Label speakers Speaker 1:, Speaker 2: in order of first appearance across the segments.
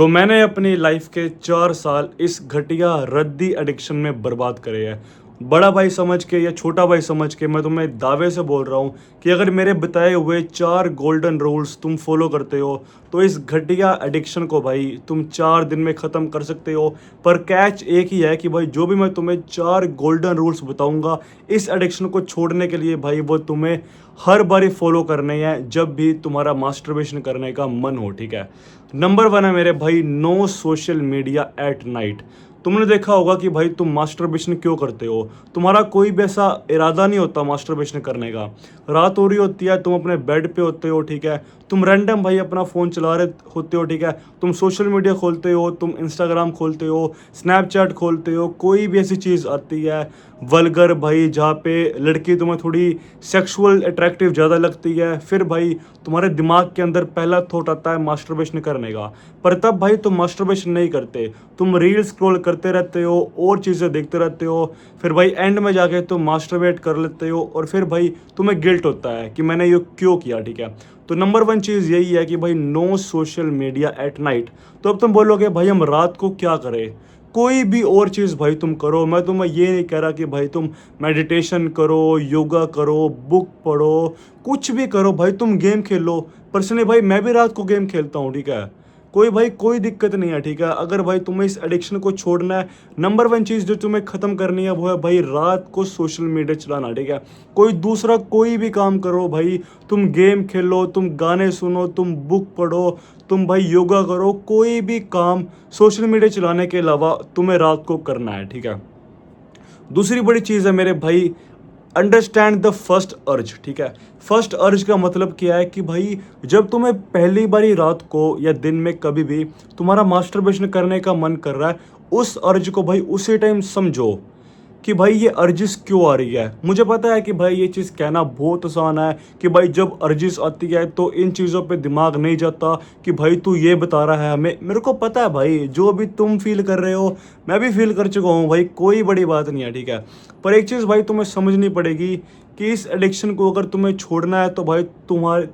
Speaker 1: तो मैंने अपनी लाइफ के 4 साल इस घटिया रद्दी एडिक्शन में बर्बाद करे हैं। बड़ा भाई समझ के या छोटा भाई समझ के मैं तुम्हें दावे से बोल रहा हूँ कि अगर मेरे बताए हुए 4 गोल्डन रूल्स तुम फॉलो करते हो तो इस घटिया एडिक्शन को भाई तुम 4 दिन में ख़त्म कर सकते हो। पर कैच एक ही है कि भाई जो भी मैं तुम्हें 4 गोल्डन रूल्स बताऊंगा इस एडिक्शन को छोड़ने के लिए भाई वो तुम्हें हर बारी फॉलो करने हैं जब भी तुम्हारा मास्टरबेशन करने का मन हो, ठीक है। नंबर 1 है मेरे भाई, no social media at night. तुमने देखा होगा कि भाई तुम मास्टरबेशन क्यों करते हो। तुम्हारा कोई भी ऐसा इरादा नहीं होता मास्टरबेशन करने का। रात हो रही होती है, तुम अपने बेड पे होते हो, ठीक है। तुम रैंडम भाई अपना फ़ोन चला रहे होते हो, ठीक है। तुम सोशल मीडिया खोलते हो, तुम इंस्टाग्राम खोलते हो, स्नैपचैट खोलते हो, कोई भी ऐसी चीज़ आती है वल्गर भाई जहाँ पे लड़की तुम्हें थोड़ी सेक्सुअल अट्रैक्टिव ज़्यादा लगती है, फिर भाई तुम्हारे दिमाग के अंदर पहला थॉट आता है मास्टरबेशन करने का। पर तब भाई तुम मास्टरबेशन नहीं करते, तुम रील स्क्रॉल करते रहते हो और चीज़ें देखते रहते हो। फिर भाई एंड में जाके तुम मास्टरबेट कर लेते हो और फिर भाई तुम्हें गिल्ट होता है कि मैंने ये क्यों किया, ठीक है। तो नंबर 1 चीज़ यही है कि भाई no social media at night. तो अब तुम बोलोगे भाई हम रात को क्या करें। कोई भी और चीज़ भाई तुम करो, मैं तुम्हें ये नहीं कह रहा कि भाई तुम मेडिटेशन करो, योगा करो, बुक पढ़ो, कुछ भी करो भाई, तुम गेम खेलो। पर्सनली भाई मैं भी रात को गेम खेलता हूँ, ठीक है। कोई भाई कोई दिक्कत नहीं है, ठीक है। अगर भाई तुम्हें इस एडिक्शन को छोड़ना है, नंबर 1 चीज़ जो तुम्हें ख़त्म करनी है वो है भाई रात को सोशल मीडिया चलाना, ठीक है। कोई दूसरा कोई भी काम करो भाई, तुम गेम खेलो, तुम गाने सुनो, तुम बुक पढ़ो, तुम भाई योगा करो, कोई भी काम सोशल मीडिया चलाने के अलावा तुम्हें रात को करना है, ठीक है। दूसरी बड़ी चीज़ है मेरे भाई, अंडरस्टैंड द फर्स्ट अर्ज, ठीक है। फर्स्ट अर्ज का मतलब क्या है कि भाई जब तुम्हें पहली बारी रात को या दिन में कभी भी तुम्हारा मास्टरबेशन करने का मन कर रहा है, उस अर्ज को भाई उसी टाइम समझो कि भाई ये अर्जिस क्यों आ रही है। मुझे पता है कि भाई ये चीज़ कहना बहुत आसान है कि भाई जब अर्जिस आती है तो इन चीज़ों पे दिमाग नहीं जाता कि भाई तू ये बता रहा है हमें। मेरे को पता है भाई जो भी तुम फील कर रहे हो मैं भी फील कर चुका हूँ भाई, कोई बड़ी बात नहीं है, ठीक है। पर एक चीज़ भाई तुम्हें समझनी पड़ेगी कि इस एडिक्शन को अगर तुम्हें छोड़ना है तो भाई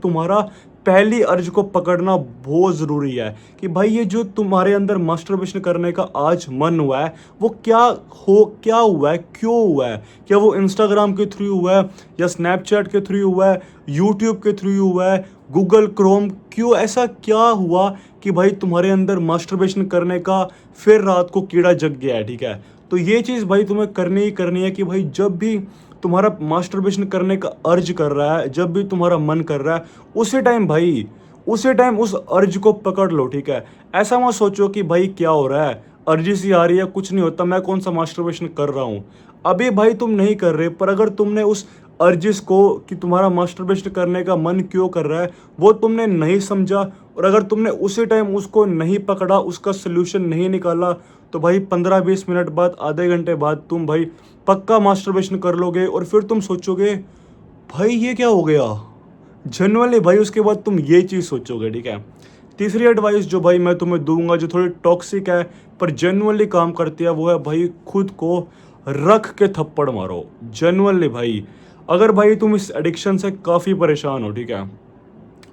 Speaker 1: तुम्हारा पहली अर्ज को पकड़ना बहुत ज़रूरी है कि भाई ये जो तुम्हारे अंदर मास्टरबेशन करने का आज मन हुआ है वो क्या हुआ है, क्यों हुआ है। क्या वो इंस्टाग्राम के थ्रू हुआ है या स्नैपचैट के थ्रू हुआ है, यूट्यूब के थ्रू हुआ है, गूगल क्रोम, क्यों ऐसा क्या हुआ कि भाई तुम्हारे अंदर मास्टरबेशन करने का फिर रात को कीड़ा जग गया है, ठीक है। तो ये चीज़ भाई तुम्हें करनी ही करनी है कि भाई जब भी तुम्हारा मास्टरबेशन करने का अर्ज कर रहा है, जब भी तुम्हारा मन कर रहा है, उसी टाइम भाई उसी टाइम उस अर्ज को पकड़ लो, ठीक है। ऐसा मत सोचो कि भाई क्या हो रहा है, अर्जी सी आ रही है, कुछ नहीं होता, मैं कौन सा मास्टरबेशन कर रहा हूँ। अभी भाई तुम नहीं कर रहे, पर अगर तुमने उस अर्जिस को कि तुम्हारा मास्टरबेशन करने का मन क्यों कर रहा है वो तुमने नहीं समझा और अगर तुमने उसी टाइम उसको नहीं पकड़ा, उसका सोल्यूशन नहीं निकाला, तो भाई 15-20 मिनट बाद, आधे घंटे बाद तुम भाई पक्का मास्टरबेशन कर लोगे और फिर तुम सोचोगे भाई ये क्या हो गया। जनरली भाई उसके बाद तुम ये चीज़ सोचोगे, ठीक है। तीसरी एडवाइस जो भाई मैं तुम्हें दूंगा जो थोड़ी टॉक्सिक है पर जेन्युइनली काम करती है वो है भाई खुद को रख के थप्पड़ मारो। जेन्युइनली भाई अगर भाई तुम इस एडिक्शन से काफ़ी परेशान हो, ठीक है,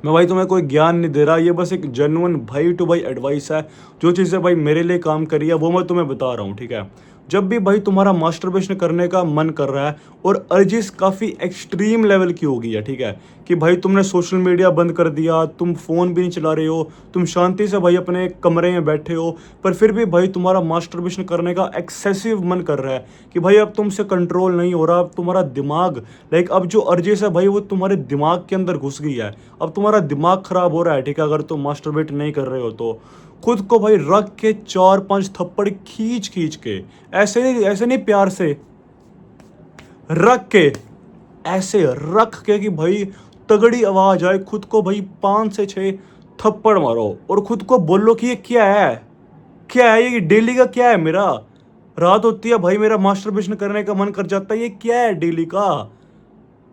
Speaker 1: मैं भाई तुम्हें कोई ज्ञान नहीं दे रहा, ये बस एक जेन्युइन भाई टू भाई एडवाइस है। जो चीज़ें भाई मेरे लिए काम करी है वो मैं तुम्हें बता रहा हूँ, ठीक है। जब भी भाई तुम्हारा मास्टरबेशन करने का मन कर रहा है और अर्जिस काफ़ी एक्सट्रीम लेवल की हो गई है, ठीक है, कि भाई तुमने सोशल मीडिया बंद कर दिया, तुम फ़ोन भी नहीं चला रहे हो, तुम शांति से भाई अपने कमरे में बैठे हो, पर फिर भी भाई तुम्हारा मास्टरबेशन करने का एक्सेसिव मन कर रहा है कि भाई अब तुमसे कंट्रोल नहीं हो रहा, अब तुम्हारा दिमाग अब जो अर्जिस है भाई वो तुम्हारे दिमाग के अंदर घुस गई है, अब तुम्हारा दिमाग ख़राब हो रहा है, ठीक है। अगर तुम मास्टरबेट नहीं कर रहे हो तो खुद को भाई रख के 4-5 थप्पड़ खींच खींच के, ऐसे नहीं प्यार से रख के, ऐसे रख के कि भाई तगड़ी आवाज आए, खुद को भाई 5 से 6 थप्पड़ मारो और खुद को बोलो कि ये क्या है, ये डेली का क्या है मेरा। रात होती है भाई मेरा मास्टरबेशन करने का मन कर जाता है, ये क्या है डेली का।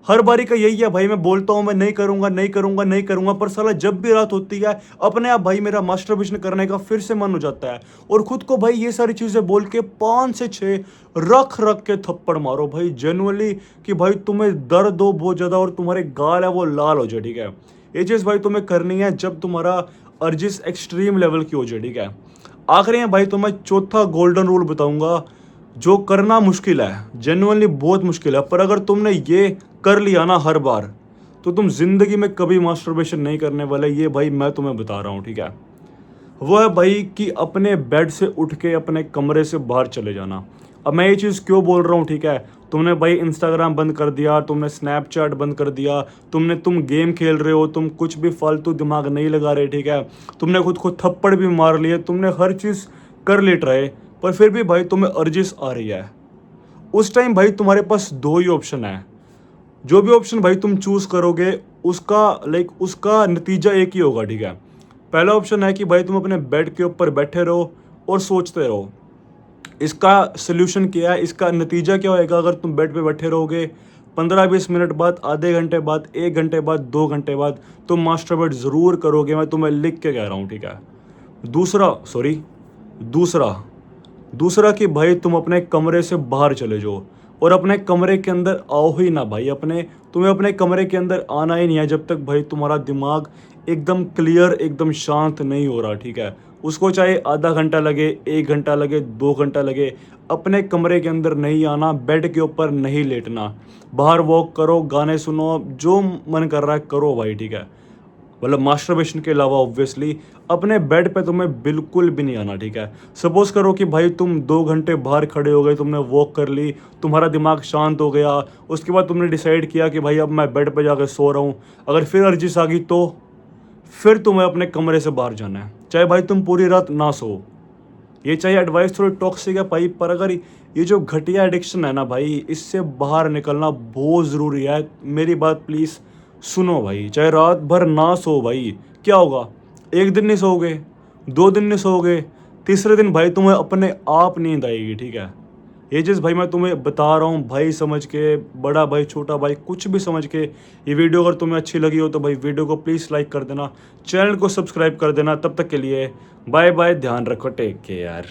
Speaker 1: हर बारी का यही है भाई, मैं बोलता हूँ मैं नहीं करूंगा नहीं करूंगा नहीं करूंगा, पर साला जब भी रात होती है अपने आप भाई मेरा मास्टरबेशन करने का फिर से मन हो जाता है और खुद को भाई ये सारी चीजें बोल के 5 से 6 रख रख के थप्पड़ मारो भाई जेन्युइनली कि भाई तुम्हें दर्द हो बहुत ज्यादा और तुम्हारे गाल है वो लाल हो जाए, ठीक है। ये चीज भाई तुम्हें करनी है जब तुम्हारा अर्जिश एक्सट्रीम लेवल की हो जाए, ठीक है। आखिरी में भाई तुम्हें चौथा गोल्डन रूल बताऊंगा जो करना मुश्किल है, जेन्युइनली बहुत मुश्किल है, पर अगर तुमने ये कर लिया ना हर बार तो तुम जिंदगी में कभी मास्टरबेशन नहीं करने वाले। ये भाई मैं तुम्हें बता रहा हूँ, ठीक है। वो है भाई कि अपने बेड से उठ के अपने कमरे से बाहर चले जाना। अब मैं ये चीज़ क्यों बोल रहा हूँ, ठीक है। तुमने भाई इंस्टाग्राम बंद कर दिया, तुमने स्नैपचैट बंद कर दिया, तुम गेम खेल रहे हो, तुम कुछ भी फालतू दिमाग नहीं लगा रहे, ठीक है। तुमने खुद को थप्पड़ भी मार लिए, तुमने हर चीज़ कर ले ट्राई, पर फिर भी भाई तुम्हें अर्जिश आ रही है। उस टाइम भाई तुम्हारे पास दो ही ऑप्शन है। जो भी ऑप्शन भाई तुम चूज़ करोगे उसका नतीजा एक ही होगा, ठीक है। पहला ऑप्शन है कि भाई तुम अपने बेड के ऊपर बैठे रहो और सोचते रहो। इसका सोल्यूशन क्या है, इसका नतीजा क्या होएगा अगर तुम बेड पे बैठे रहोगे। 15-20 मिनट बाद, आधे घंटे बाद, 1 घंटे बाद, 2 घंटे बाद तुम मास्टरबेट ज़रूर करोगे, मैं तुम्हें लिख के कह रहा हूँ, ठीक है। दूसरा कि भाई तुम अपने कमरे से बाहर चले जाओ और अपने कमरे के अंदर आओ ही ना भाई। तुम्हें अपने कमरे के अंदर आना ही नहीं है जब तक भाई तुम्हारा दिमाग एकदम क्लियर, एकदम शांत नहीं हो रहा, ठीक है। उसको चाहे आधा घंटा लगे, 1 घंटा लगे, 2 घंटा लगे, अपने कमरे के अंदर नहीं आना, बेड के ऊपर नहीं लेटना। बाहर वॉक करो, गाने सुनो, जो मन कर रहा है करो भाई, ठीक है। मतलब मास्टरबेशन के अलावा ऑब्वियसली अपने बेड पे तुम्हें बिल्कुल भी नहीं आना, ठीक है। सपोज करो कि भाई तुम 2 घंटे बाहर खड़े हो गए, तुमने वॉक कर ली, तुम्हारा दिमाग शांत हो गया, उसके बाद तुमने डिसाइड किया कि भाई अब मैं बेड पे जाकर सो रहा हूँ। अगर फिर अर्जिश आ गई तो फिर तुम्हें अपने कमरे से बाहर जाना है, चाहे भाई तुम पूरी रात ना सो। ये चाहिए एडवाइस थोड़ी टॉक्सिक है भाई, पर अगर ये जो घटिया एडिक्शन है ना भाई, इससे बाहर निकलना बहुत ज़रूरी है। मेरी बात प्लीज़ सुनो भाई, चाहे रात भर ना सो भाई, क्या होगा, 1 दिन नहीं सोओगे, 2 दिन नहीं सोओगे, तीसरे दिन भाई तुम्हें अपने आप नींद आएगी, ठीक है। ये चीज़ भाई मैं तुम्हें बता रहा हूँ भाई समझ के, बड़ा भाई छोटा भाई कुछ भी समझ के। ये वीडियो अगर तुम्हें अच्छी लगी हो तो भाई वीडियो को प्लीज़ लाइक कर देना, चैनल को सब्सक्राइब कर देना। तब तक के लिए बाय बाय, ध्यान रखो, टेक केयर यार।